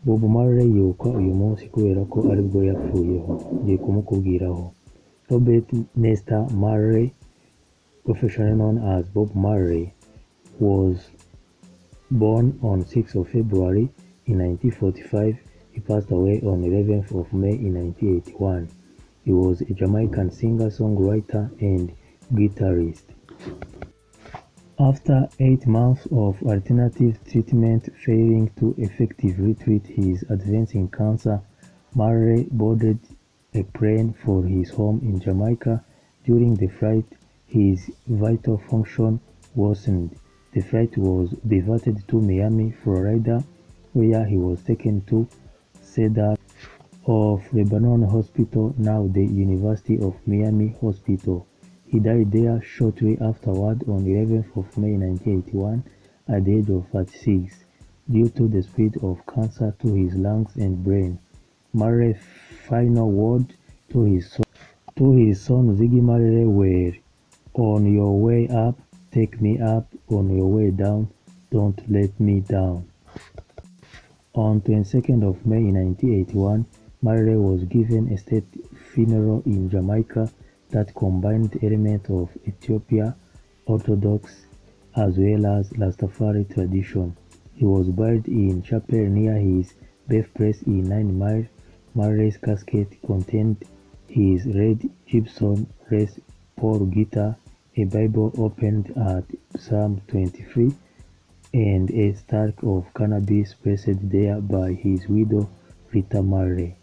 Bob Marley yibukwa uyu munsi kubera ko aribwo yapfuyeho. Ngiye kumukubwiraho. Robert Nesta Marley, professionally known as Bob Marley, was born on 6th of February in 1945. He passed away on 11th of May in 1981. He was a Jamaican singer, songwriter, and guitarist. After 8 months of alternative treatment failing to effectively treat his advancing cancer, Marley boarded a plane for his home in Jamaica. During the flight, his vital function worsened. The flight was diverted to Miami, Florida, where he was taken to Cedar of Lebanon Hospital, now the University of Miami Hospital. He died there shortly afterward on 11th of May 1981 at the age of 36 due to the spread of cancer to his lungs and brain. Marley's final words to his son Ziggy Marley were, "On your way up, take me up. On your way down, don't let me down." On 22nd of May 1981, Marley was given a state funeral in Jamaica that combined elements of Ethiopia Orthodox as well as Rastafari tradition. He was buried in chapel near his birthplace in 9 Mile. Marley's casket contained his red Gibson Les Paul guitar, a Bible opened at Psalm 23, and a stack of cannabis placed there by his widow Rita Marley.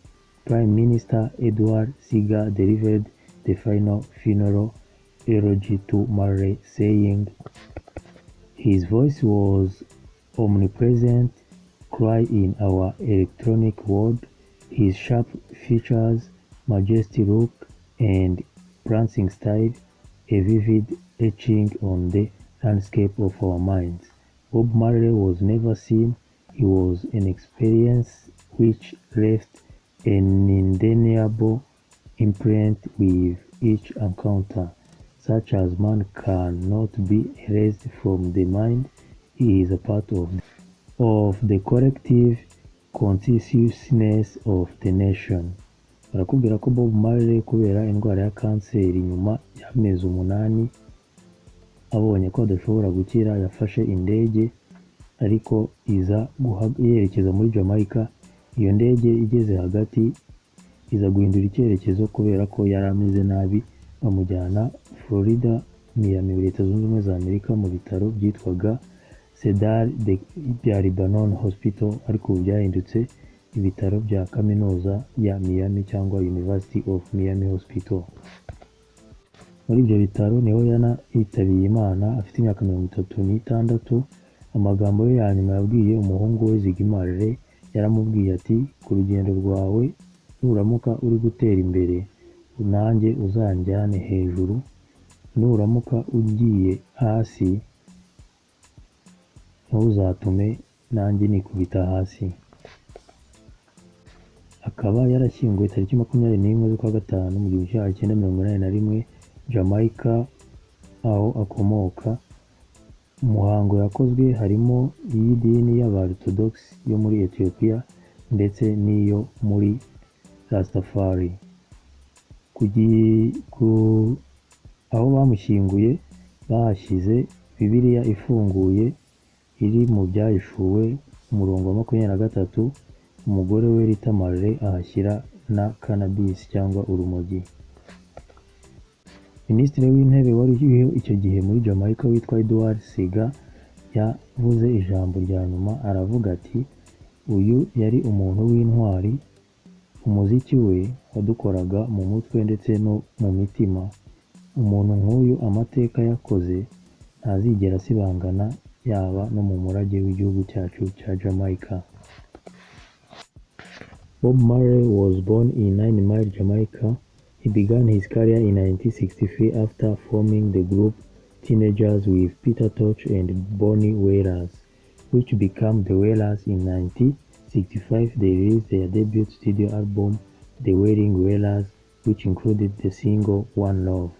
Prime Minister Edward Seager delivered the final funeral eulogy to Marley, saying, "His voice was omnipresent, cry in our electronic world. His sharp features, majestic look, and prancing style, a vivid etching on the landscape of our minds." Bob Marley was never seen. He was an experience which left an indelible imprint with each encounter. Such as man cannot be erased from the mind, he is a part of the collective consciousness of the nation. Barakubwira ko Bob Marley kubera indwara ya kanseri nyuma y'amezi 8 abonye ko adashobora gukira, yafashe indege ariko iza yerekeza muri Jamaica. Iyo ndege igeze hagati iza guhindura icyerekezo kubera ko yari ameze nabi, bamujyana Florida, Miami, Leta Zunze Ubumwe za Amerika, mu bitaro byitwaga Cedar bya Lebanon Hospital, ariko ubu byahindutse ibitaro bya kaminuza ya Miami cyangwa University of Miami Hospital. Muri ibyo bitaro niho yitabiye Imana afite imyaka 36. Amagambo ye ya nyuma yabwiye umuhungu we Ziggy Marley, yaramubwiye ati, "Ku rugendo rwawe nuramuka uri gutera imbere, nanjye uzanjyane hejuru, nuramuka ugiye hasi ntuzatume nanjye nikubita hasi." Akaba yarashyinguwe tariki 21 z'ukwa gatanu mu 1981 Jamaica, aho akomoka. Umuhango yakozwe harimo iy'idini y'Aba-Orthodox yo muri Ethiopia ndetse n'iyo muri Rastafari. Aho bamushyinguye bahashyize Bibiliya ifunguye iri mu Byahishuwe umurongo wa 23. Umugore we Rita Marley ahashyira na cannabis cyangwa urumogi. Minisitiri w'intebe wari uriho icyo gihe muri Jamaica witwa Edward Seager yavuze ijambo rya nyuma, aravuga ati, "Uyu yari umuntu w'intwari. Umuziki we wadukoraga mu mutwe ndetse no mu mitima. Umuntu nk'uyu amateka yakoze ntazigera asibangana, yaba no mu murage w'igihugu cyacu cya Jamaica." Bob Marley was born in 9 Mile, Jamaica. He began his career in 1963 after forming the group Teenagers with Peter Tosh and Bonnie Wailers, which became the Wailers in 1965. They released their debut studio album, The Wailing Wailers, which included the single One Love.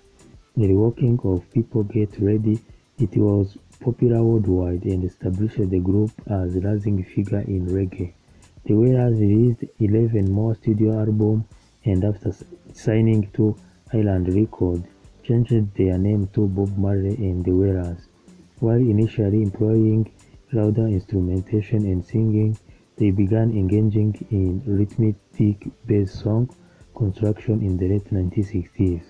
The reworking of People Get Ready, it was popular worldwide and established the group as a rising figure in reggae. The Wailers released 11 more studio albums and after signing to Island Records, changed their name to Bob Marley and the Wailers. While initially employing louder instrumentation and singing, they began engaging in rhythmic-based song construction in the late 1960s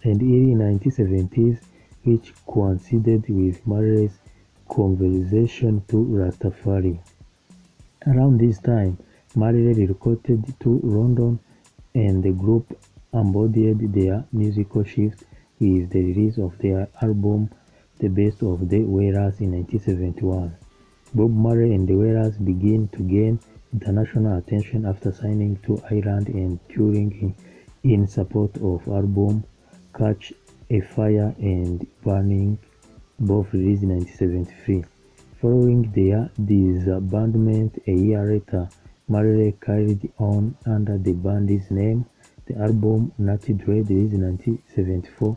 and early 1970s, which coincided with Marley's conversion to Rastafari. Around this time, Marley relocated to London and the group embodied their musical shift with the release of their album The Best of the Wailers in 1971. Bob Marley and the Wailers began to gain international attention after signing to Ireland and touring in support of album Catch a Fire and Burning, both released in 1973. Following their disbandment a year later, Marley carried on under the band's name. The album Natty Dread, released in 1974,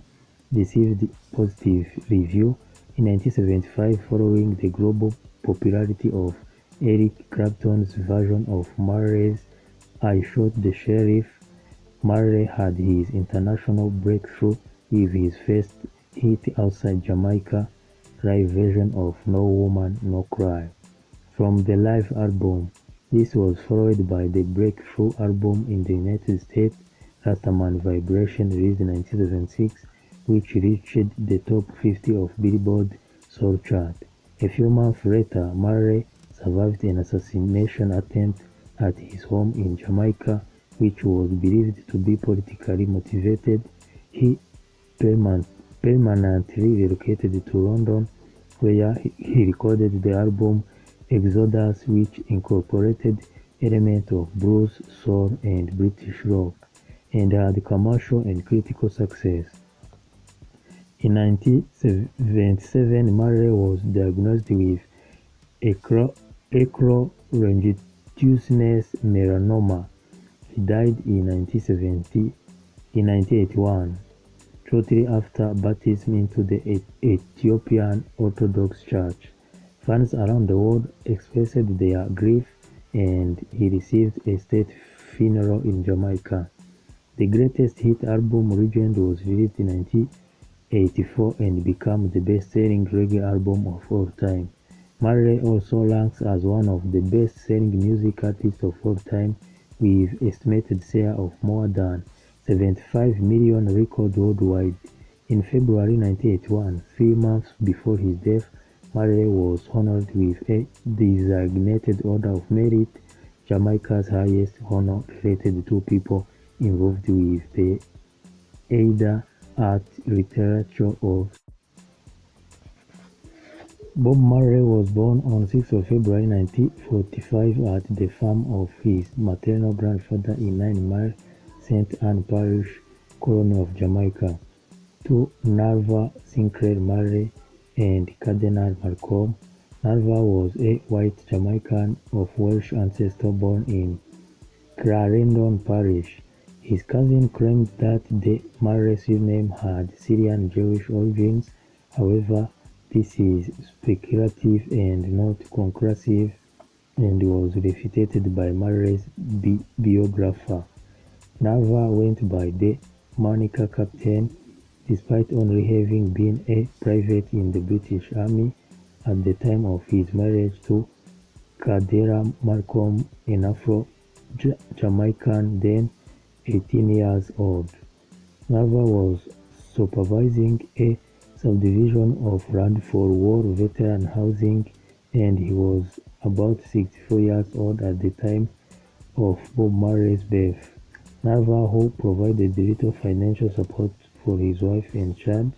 received positive reviews. In 1975, following the global popularity of Eric Clapton's version of Marley's I Shot the Sheriff, Marley had his international breakthrough with his first hit outside Jamaica live version of No Woman No Cry from the live album. This was followed by the breakthrough album in the United States, Rastaman Vibration, released in 1976, which reached the top 50 of Billboard Soul chart. A few months later, Marley survived an assassination attempt at his home in Jamaica, which was believed to be politically motivated. He permanently relocated to London, where he recorded the album Exodus, which incorporated elements of blues, soul, and British rock, and had commercial and critical success. In 1977, Marley was diagnosed with acral lentiginous melanoma. He died in 1981, shortly after baptism into the Ethiopian Orthodox Church. Fans around the world expressed their grief and he received a state funeral in Jamaica. The greatest hit album Legend was released in 1984 and became the best-selling reggae album of all time. Marley also ranks as one of the best-selling music artists of all time with estimated sales of more than 75 million records worldwide. In February 1981, 3 months before his death, Marley was honored with a designated Order of Merit, Jamaica's highest honor related to people involved with the either art, literature, or Bob Marley was born on 6 February 1945 at the farm of his maternal grandfather in 9 Mile, St. Anne Parish, colony of Jamaica, to Narva Sinclair Marley and Cardinal Malcolm. Narva was a white Jamaican of Welsh ancestry born in Clarendon Parish. His cousin claimed that the Marley surname had Syrian Jewish origins. However, this is speculative and not conclusive and was refuted by Marley's biographer. Narva went by the moniker Captain, despite only having been a private in the British Army at the time of his marriage to Cardinal Malcolm, an Afro-Jamaican then 18 years old. Narva was supervising a subdivision of land for war veteran housing and he was about 64 years old at the time of Bob Marley's birth. Narva, who provided little financial support for his wife and child,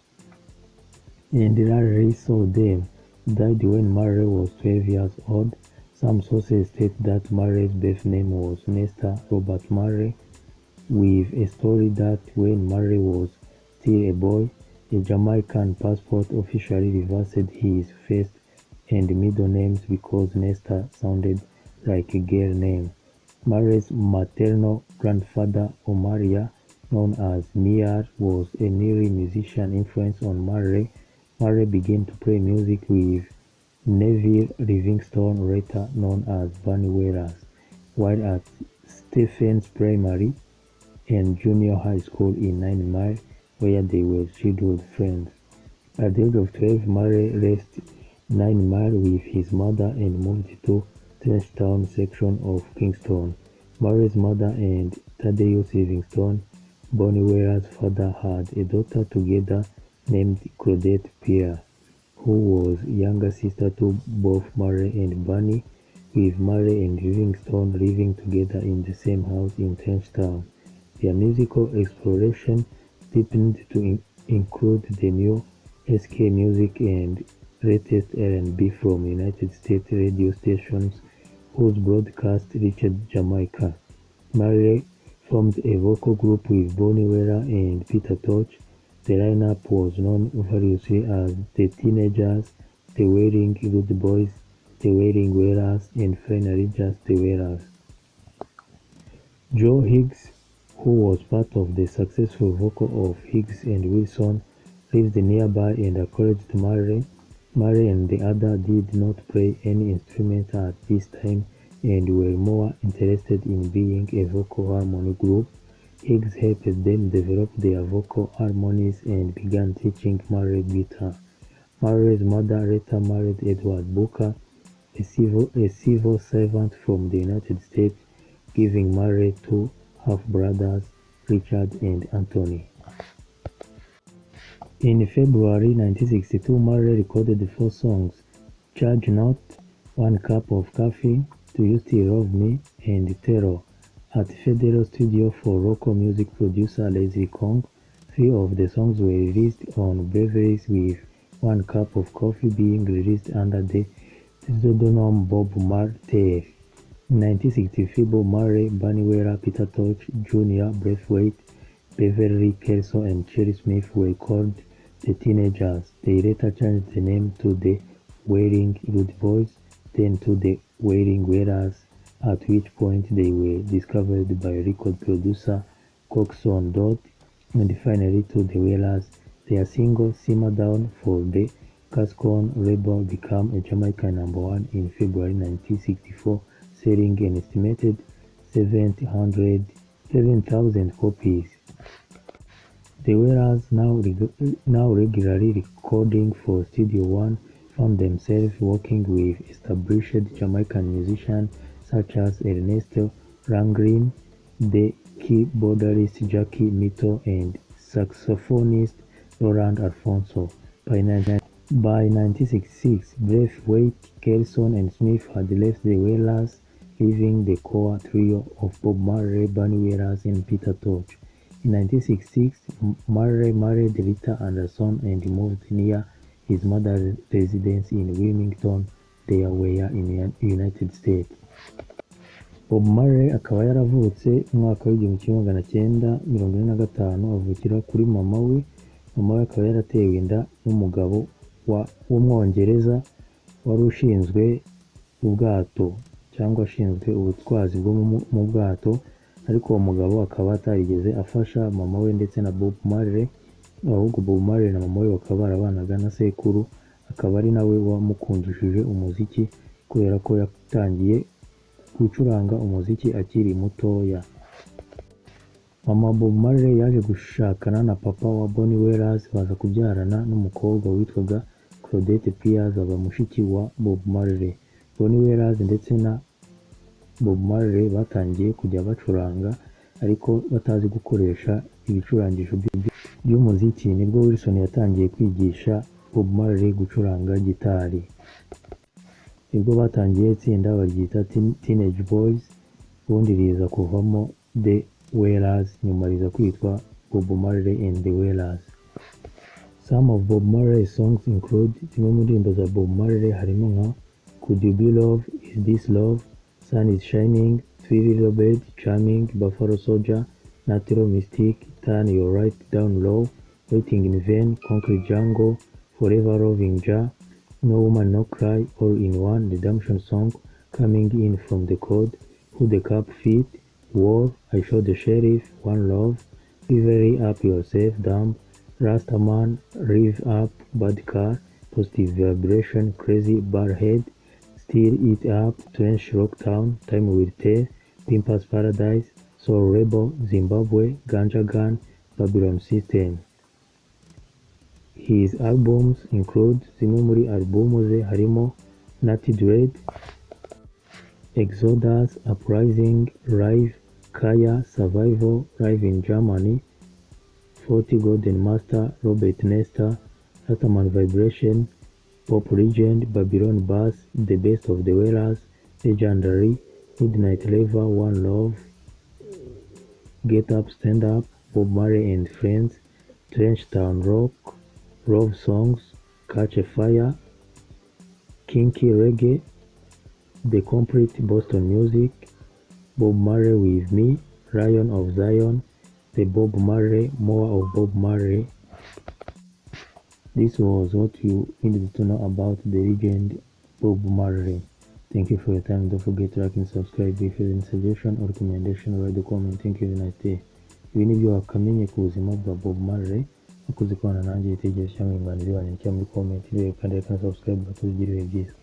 and rarely saw them, died when Marley was 12 years old. Some sources state that Marley's birth name was Nestor Robert Marley, with a story that when Marley was still a boy, a Jamaican passport officially reversed his first and middle names because Nestor sounded like a girl name. Marley's maternal grandfather, Omaria, known as Miar, was a nearly musician influence on Marley. Marley began to play music with Neville Livingstone, later known as Bunny Wailers. while at Stephens Primary and Junior High School in 9 Mile, where they were childhood friends. At the age of 12, Marley left 9 Mile with his mother and moved to Trenchtown section of Kingston. Marley's mother and Thaddeus Livingstone, Bonnie Ware's father, had a daughter together named Claudette Pierre, who was younger sister to both Marley and Bonnie, with Marley and Livingstone living together in the same house in Trenchtown. Their musical exploration deepened to include the new ska music and latest R&B from United States radio stations whose broadcast reached Jamaica. Marley formed a vocal group with Bonnie Ware and Peter Tosh. The lineup was known variously as the Teenagers, the Wailing Rude Boys, the Wailing Wailers, and finally just the Wailers. Joe Higgs, who was part of the successful vocal of Higgs and Wilson, lived nearby and encouraged Marley. Marley and the other did not play any instruments at this time and were more interested in being a vocal harmony group. Higgs helped them develop their vocal harmonies and began teaching Marley guitar. Marley's mother later married Edward Booker, a civil servant from the United States, giving Marley two half-brothers, Richard and Anthony. In February 1962, Marley recorded 4 songs: Charge Not, One Cup of Coffee, Do You Still Love Me, and Terror, at Federal Studio for local music producer Leslie Kong. 3 of the songs were released on Beverly's, with One Cup of Coffee being released under the pseudonym Bob Marley. In 1963, Bob Marley, Bunny Wailer, Peter Tosh, Jr., Braithwaite, Beverly Kelso, and Cherry Smith were called the Teenagers. They later changed the name to the Wailing Rude Boys, then to the Wailing Wailers, at which point they were discovered by record producer Coxsone Dodd, and finally to the Wailers. Their single "Simmer Down" for the Coxsone label became a Jamaican #1 in February 1964, selling an estimated 7,000 copies. The Wailers, now regularly recording for Studio One, found themselves working with established Jamaican musicians such as Ernesto Ranglin, the keyboardist Jackie Mito, and saxophonist Roland Alfonso. By 1966, Braithwaite, Kelson, and Smith had left the Wailers, leaving the core trio of Bob Marley, Bunny Wailers, and Peter Tosh. In 1966, Marley married Rita Anderson and moved near his mother's residence in Wilmington, Delaware, in the United States. Bob Marley akaba yaravutse mu mwaka w'1945, avukira kuri mama we. Mama we akaba yaratewe inda n'umugabo w'umwongereza wari ushinzwe ubwato cyangwa ashinzwe ubutwazi bwo mu bwato, ariko uwo mugabo akaba atarigeze afasha mama we ndetse na Bob Marley, ahubwo Bob Marley na mama we bakaba barabanaga na sekuru, akaba ari nawe wamukundishije umuziki kubera ko yatangiye gucuranga umuziki akiri mutoya. Mama Bob Marley yaje gushakana na papa wa Bonnie Wailers, baza kubyarana n'umukobwa witwaga Claudette Pierre, aba mushiki wa Bob Marley. Bonnie Wailers ndetse na Bob Marley batangiye kujya bacuranga ariko batazi gukoresha ibicurangisho by'umuziki. Nibwo Wilson yatangiye kwigisha Bob Marley gucuranga gitari. Nibwo batangiye itsinda baryita Teenage Boys, ubundi riza kuvamo The Wailers, nyuma riza kwitwa Bob Marley and the Wailers. Some of Bob Marley's songs include, zimwe mu ndirimbo za Bob Marley harimo nka Could You Be Love, Is This Love, Sun Is Shining, Three Little Birds, Charming, Buffalo Soldier, Natural Mystic, Turn Your Right Down Low, Waiting in Vain, Concrete Jungle, Forever Loving Ja, No Woman No Cry, All in One, Redemption Song, Coming In From the Code, Who the Cup Fit, War, I Shot the Sheriff, One Love, Livery Up Yourself, Dumb, Rastaman, Rev Up, Bad Car, Positive Vibration, Crazy Barhead, Steer It Up, Trench Rocktown, Time Will Tell, Pimpers Paradise, Soul Rebel, Zimbabwe, Ganja Gun, Babylon System. His albums include zimwe muri alubumu ze harimo Natty Dread, Exodus, Uprising, Live, Kaya, Survival, Live in Germany, 40 Golden Master, Robert Nesta, Rastaman Vibration, Pop Legend, Babylon Bass, The Best of the Whalers, Legendary, Midnight Lover, One Love, Get Up, Stand Up, Bob Marley and Friends, Trench Town Rock, Love Songs, Catch a Fire, Kinky Reggae, The Complete Boston Music, Bob Marley with Me, Lion of Zion, The Bob Marley, More of Bob Marley. This was what you needed to know about the legend Bob Marley. Thank you for your time. Don't forget to like and subscribe. If you have any suggestion or recommendation, write the comment. Thank you. Have a nice day. Ibi nibyo wakamenye ku buzima bwa Bob Marley. Ukoze kubana nanjye igitekerezo cyangwa impanuro wanyu muri comment. Kandi reka subscribe. Bakuzigire ibihe byiza.